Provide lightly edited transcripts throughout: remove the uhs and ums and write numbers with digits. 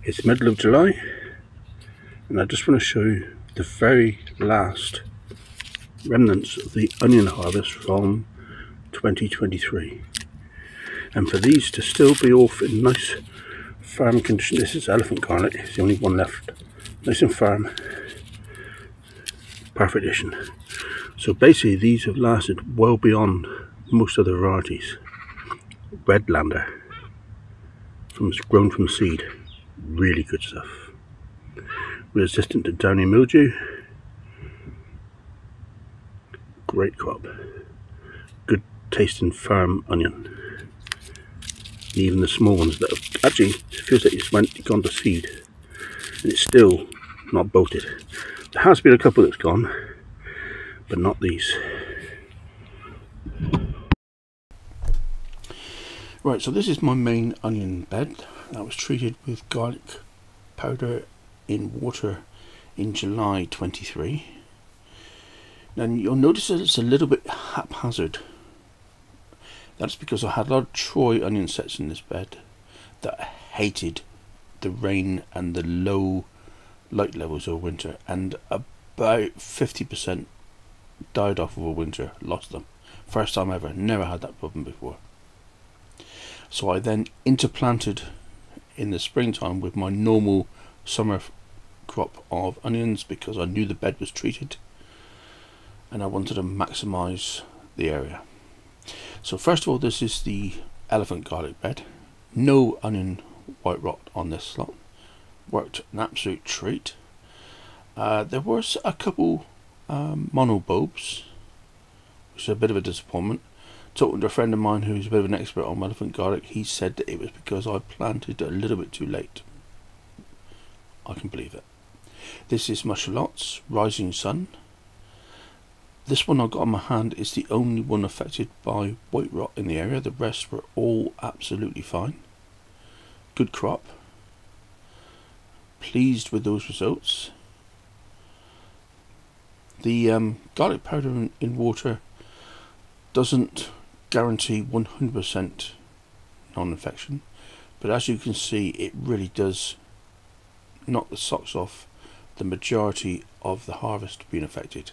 It's middle of July, and I just want to show you the very last remnants of the onion harvest from 2023. And for these to still be off in nice firm condition, this is elephant garlic, it's the only one left, nice and firm, perfect condition. So basically these have lasted well beyond most other varieties. Redlander, grown from seed, really good stuff. Resistant to downy mildew, great crop, good tasting firm onion. And even the small ones that have, actually it feels like it's gone to seed and it's still not bolted. There has been a couple that's gone, but not these. Right, so this is my main onion bed that was treated with garlic powder in water in July 23. Now you'll notice that it's a little bit haphazard. That's because I had a lot of Troy onion sets in this bed that hated the rain and the low light levels over winter, and about 50% died off over winter, lost them. First time ever, never had that problem before. So I then interplanted in the springtime with my normal summer crop of onions because I knew the bed was treated and I wanted to maximize the area. So first of all, this is the elephant garlic bed. No onion white rot on this slot. Worked an absolute treat. There was a couple monobulbs, which is a bit of a disappointment. Talking to a friend of mine who's a bit of an expert on elephant garlic, he said that it was because I planted a little bit too late. I can believe it. This is my shallots, Rising Sun. This one I've got on my hand is the only one affected by white rot in the area. The rest were all absolutely fine. Good crop. Pleased with those results. The garlic powder in water doesn't guarantee 100% non-infection, but as you can see, it really does knock the socks off the majority of the harvest being affected.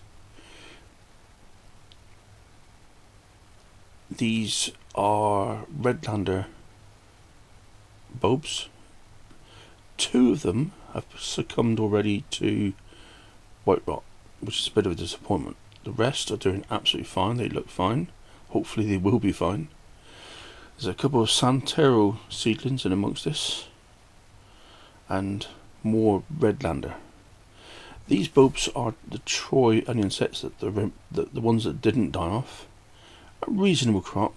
These are Redlander bulbs. Two of them have succumbed already to white rot, which is a bit of a disappointment. The rest are doing absolutely fine, they look fine. Hopefully they will be fine. There's a couple of Santero seedlings in amongst this, and more Redlander. These bulbs are the Troy onion sets, that the ones that didn't die off. A reasonable crop,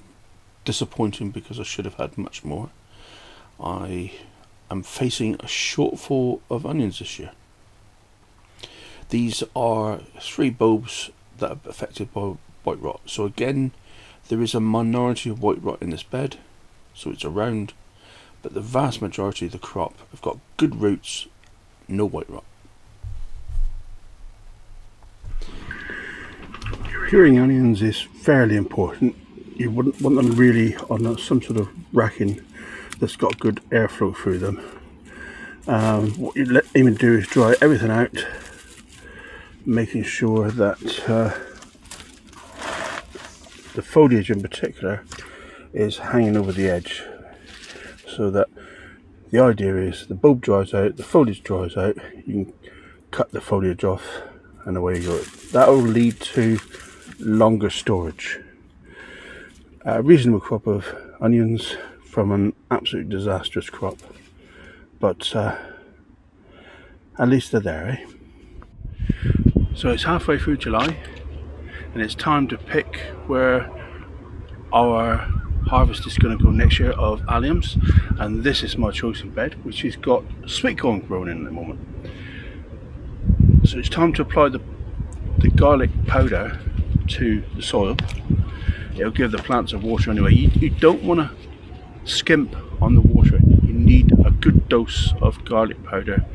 disappointing because I should have had much more. I am facing a shortfall of onions this year. These are 3 bulbs that are affected by white rot. So again, there is a minority of white rot in this bed, so it's around, but the vast majority of the crop have got good roots, no white rot. Curing onions is fairly important. You wouldn't want them really on some sort of racking that's got good airflow through them. What you aim to do is dry everything out, making sure that the foliage in particular is hanging over the edge, so that the idea is the bulb dries out, the foliage dries out, you can cut the foliage off and away you go. That will lead to longer storage. A reasonable crop of onions from an absolute disastrous crop, but at least they're there, eh? So it's halfway through July and it's time to pick where our harvest is going to go next year of alliums, and this is my chosen bed, which has got sweet corn growing in at the moment. So it's time to apply the garlic powder to the soil. It'll give the plants a water anyway. You don't want to skimp on the water. You need a good dose of garlic powder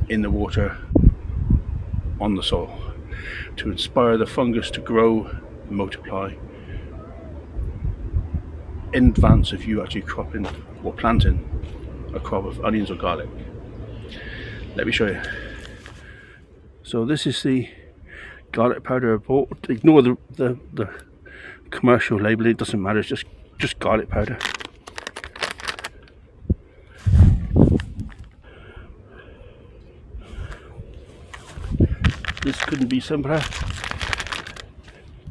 in the water on the soil to inspire the fungus to grow and multiply in advance of you actually cropping or planting a crop of onions or garlic. Let me show you. So this is the garlic powder I bought. Ignore the commercial label, it doesn't matter, it's just garlic powder. This couldn't be simpler.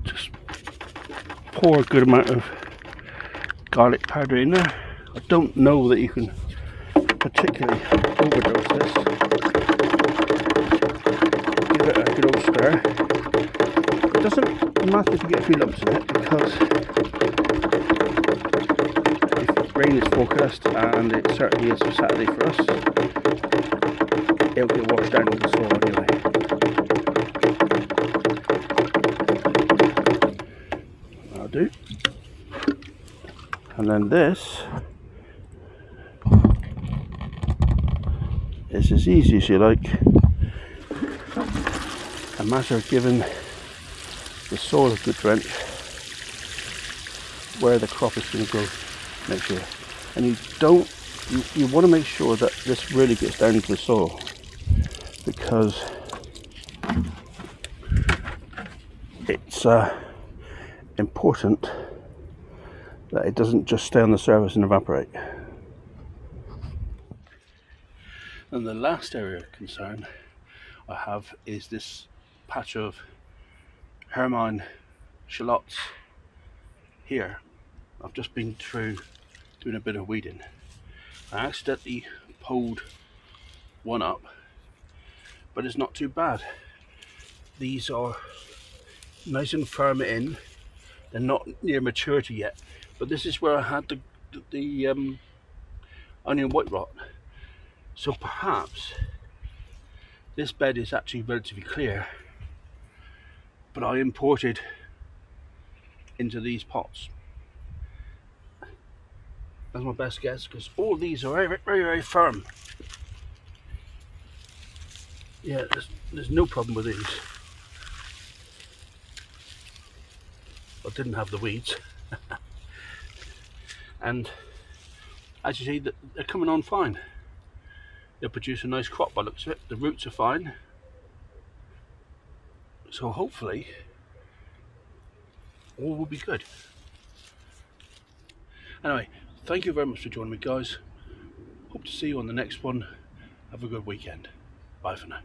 Just pour a good amount of garlic powder in there. I don't know that you can particularly overdose this. Give it a good old stir. It doesn't matter if you get a few lumps in it, because if rain is forecast, and it certainly is for Saturday for us, it'll get washed down with the soil anyway. That'll do. And then this is as easy as you like. A matter of giving the soil a good drench where the crop is going to grow next year. And you want to make sure that this really gets down into the soil, because it's important that it doesn't just stay on the surface and evaporate. And the last area of concern I have is this patch of Hermine shallots here. I've just been through doing a bit of weeding. I accidentally pulled one up, but it's not too bad. These are nice and firm in. They're not near maturity yet, but this is where I had the onion white rot. So perhaps this bed is actually relatively clear, but I imported into these pots. That's my best guess, because all these are very firm. Yeah, there's no problem with these. I didn't have the weeds. And as you see, they're coming on fine. They'll produce a nice crop by the looks of it. The roots are fine. So hopefully all will be good. Anyway, thank you very much for joining me, guys. Hope to see you on the next one. Have a good weekend. Bye for now.